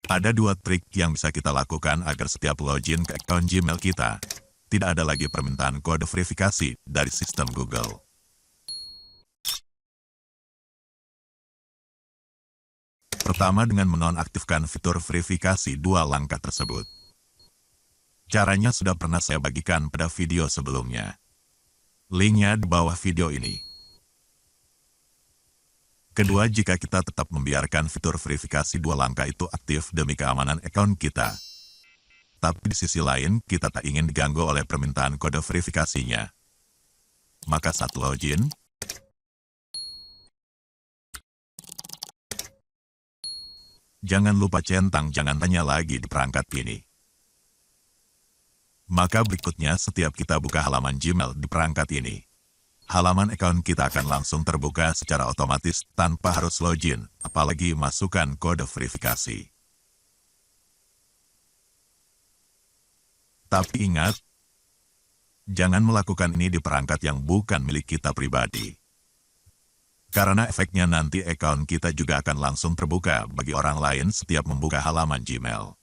Ada dua trik yang bisa kita lakukan agar setiap login ke akun Gmail kita, tidak ada lagi permintaan kode verifikasi dari sistem Google. Pertama, dengan menonaktifkan fitur verifikasi dua langkah tersebut. Caranya sudah pernah saya bagikan pada video sebelumnya. Linknya di bawah video ini. Kedua, jika kita tetap membiarkan fitur verifikasi dua langkah itu aktif demi keamanan akun kita, tapi di sisi lain kita tak ingin diganggu oleh permintaan kode verifikasinya, maka saat login, jangan lupa centang jangan tanya lagi di perangkat ini. Maka berikutnya setiap kita buka halaman Gmail di perangkat ini, halaman akun kita akan langsung terbuka secara otomatis tanpa harus login, apalagi masukkan kode verifikasi. Tapi ingat, jangan melakukan ini di perangkat yang bukan milik kita pribadi. Karena efeknya nanti akun kita juga akan langsung terbuka bagi orang lain setiap membuka halaman Gmail.